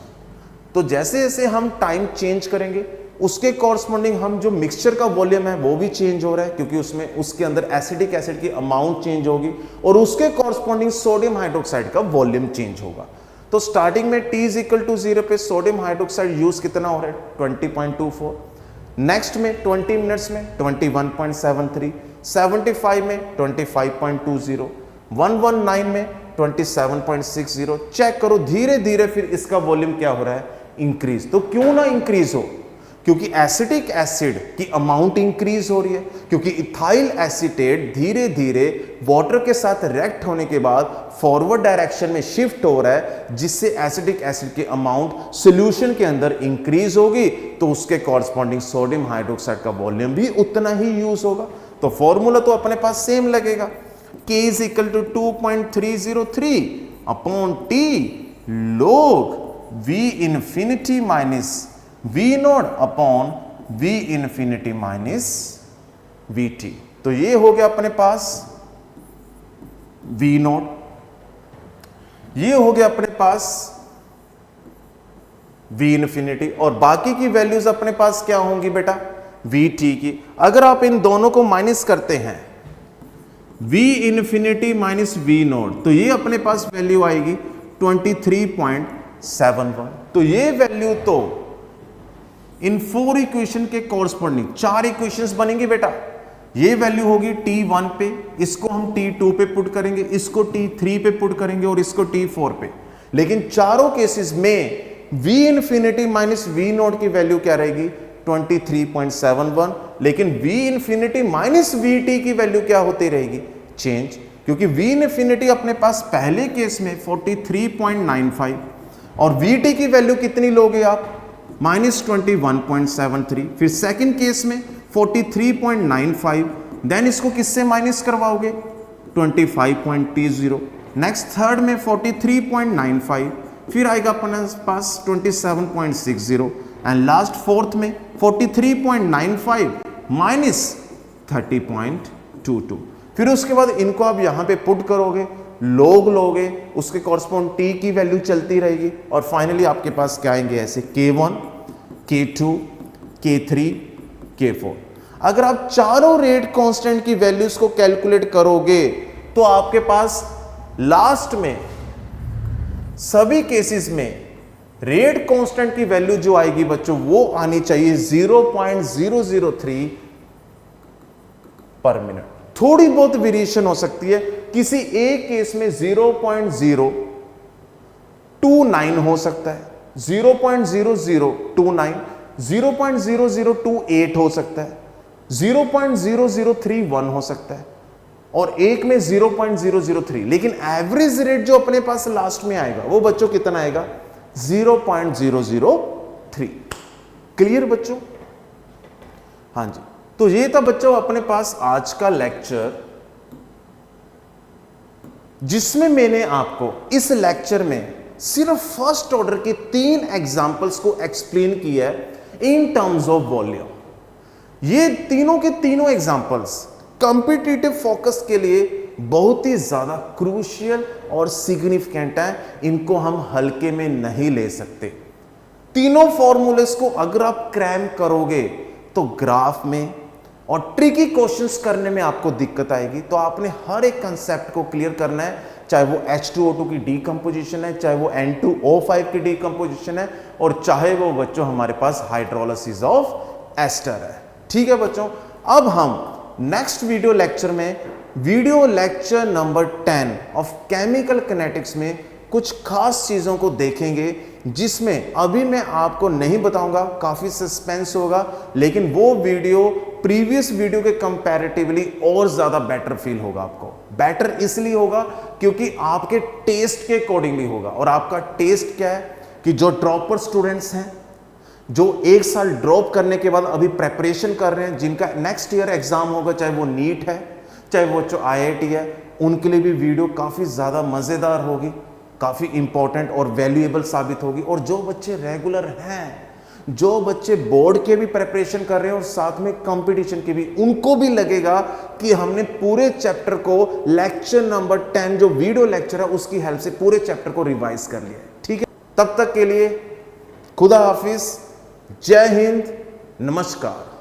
तो जैसे जैसे हम टाइम चेंज करेंगे उसके कॉरस्पॉन्डिंग हम जो मिक्सचर का वॉल्यूम है वो भी चेंज हो रहा है, क्योंकि उसमें उसके अंदर एसिडिक एसिड की अमाउंट चेंज होगी और उसके कॉरस्पॉन्डिंग सोडियम हाइड्रोक्साइड का वॉल्यूम चेंज होगा। तो स्टार्टिंग में T इज इक्वल टू 0 पे सोडियम हाइड्रोक्साइड यूज कितना हो रहा है? 20.24। नेक्स्ट में 20 मिनट्स में 21.73, 75 में 25.20, 119 में 27.60। चेक करो धीरे धीरे फिर इसका वॉल्यूम क्या हो रहा है? इंक्रीज। तो क्यों ना इंक्रीज हो? क्योंकि एसिटिक एसिड की अमाउंट इंक्रीज हो रही है, क्योंकि इथाइल एसीटेट धीरे धीरे वाटर के साथ रिएक्ट होने के बाद फॉरवर्ड डायरेक्शन में शिफ्ट हो रहा है, जिससे एसिटिक एसिड की अमाउंट सॉल्यूशन के अंदर इंक्रीज होगी, तो उसके कॉरस्पॉन्डिंग सोडियम हाइड्रोक्साइड का वॉल्यूम भी उतना ही यूज होगा। तो फॉर्मूला तो अपने पास सेम लगेगा, K is equal to 2.303 upon T log V infinity minus V nought upon V infinity minus VT। तो ये हो गया अपने पास V नोड, ये हो गया अपने पास V इन्फिनिटी, और बाकी की वैल्यूज अपने पास क्या होंगी बेटा? VT की। अगर आप इन दोनों को माइनस करते हैं V infinity minus V node, तो ये अपने पास वैल्यू आएगी 23.71। तो ये वैल्यू तो इन 4 इक्वेशन के कॉरस्पॉन्डिंग 4 इक्वेशंस बनेंगी बेटा। ये वैल्यू होगी T1 पे, इसको हम T2 पे पुट करेंगे, इसको T3 पे पुट करेंगे और इसको T4 पे। लेकिन चारों केसेस में V infinity minus V note की वैल्यू क्या रहेगी? 23.71। लेकिन V इन्फिनिटी माइनस VT की वैल्यू क्या होती रहेगी? चेंज, क्योंकि V इन्फिनिटी अपने पास पहले केस में 43.95 और VT की वैल्यू कितनी लोगे आप? -21.73। फिर सेकंड केस में 43.95, देन इसको किससे माइनस करवाओगे? 25.30। नेक्स्ट थर्ड में 43.95, फिर आएगा अपने पास 27.60 एंड लास्ट फोर्थ में 43.95 माइनस 30.22। फिर उसके बाद इनको आप यहां पे पुट करोगे, लोग लोगे, उसके कॉरस्पॉन्ड T की वैल्यू चलती रहेगी और फाइनली आपके पास क्या आएंगे ऐसे K1, K2, K3, K4। अगर आप चारों रेट कांस्टेंट की वैल्यूज को कैलकुलेट करोगे तो आपके पास लास्ट में सभी केसेस में रेट कांस्टेंट की वैल्यू जो आएगी बच्चों वो आनी चाहिए 0.003 पर मिनट। थोड़ी बहुत वेरिएशन हो सकती है, किसी एक केस में 0.029 हो सकता है, 0.0029, 0.0028 हो सकता है, 0.0031 हो सकता है और एक में 0.003। लेकिन एवरेज रेट जो अपने पास लास्ट में आएगा वो बच्चों कितना आएगा? 0.003। क्लियर बच्चों? हाँ जी। तो ये था बच्चों अपने पास आज का लेक्चर, जिसमें मैंने आपको इस लेक्चर में सिर्फ फर्स्ट ऑर्डर के 3 एग्जांपल्स को एक्सप्लेन किया है इन टर्म्स ऑफ वॉल्यूम। ये तीनों के तीनों एग्जांपल्स कॉम्पिटिटिव फोकस के लिए बहुत ही ज्यादा क्रूशियल और सिग्निफिकेंट है, इनको हम हल्के में नहीं ले सकते। तीनों फॉर्मूलेस को अगर आप क्रैम करोगे तो ग्राफ में और ट्रिकी क्वेश्चंस करने में आपको दिक्कत आएगी। तो आपने हर एक कंसेप्ट को क्लियर करना है, चाहे वो H2O2 की डीकंपोजिशन है, चाहे वो N2O5 की डीकंपोजिशन है, और चाहे वो बच्चों हमारे पास हाइड्रोलिसिस ऑफ एस्टर है। ठीक है बच्चों, अब हम नेक्स्ट वीडियो लेक्चर में video lecture number 10 of chemical kinetics में कुछ खास चीजों को देखेंगे, जिसमें अभी मैं आपको नहीं बताऊंगा, काफी सस्पेंस होगा, लेकिन वो वीडियो प्रीवियस वीडियो के कंपैरेटिवली और ज्यादा बेटर फील होगा आपको। बेटर इसलिए होगा क्योंकि आपके टेस्ट के अकॉर्डिंगली होगा। और आपका टेस्ट क्या है कि जो ड्रॉपर स्टूडेंट्स हैं, जो एक साल ड्रॉप करने के बाद अभी प्रेपरेशन कर रहे हैं, जिनका नेक्स्ट ईयर एग्जाम होगा, चाहे वो नीट है, चाहे वो IIT है, उनके लिए भी वीडियो काफी ज्यादा मजेदार होगी, काफी इंपॉर्टेंट और वैल्यूएबल साबित होगी। और जो बच्चे रेगुलर हैं, जो बच्चे बोर्ड के भी प्रिपरेशन कर रहे हैं और साथ में कंपटीशन के भी, उनको भी लगेगा कि हमने पूरे चैप्टर को लेक्चर नंबर 10 जो वीडियो लेक्चर है उसकी हेल्प से पूरे चैप्टर को रिवाइज कर लिया। ठीक है, तब तक के लिए खुदा हाफिज, जय हिंद, नमस्कार।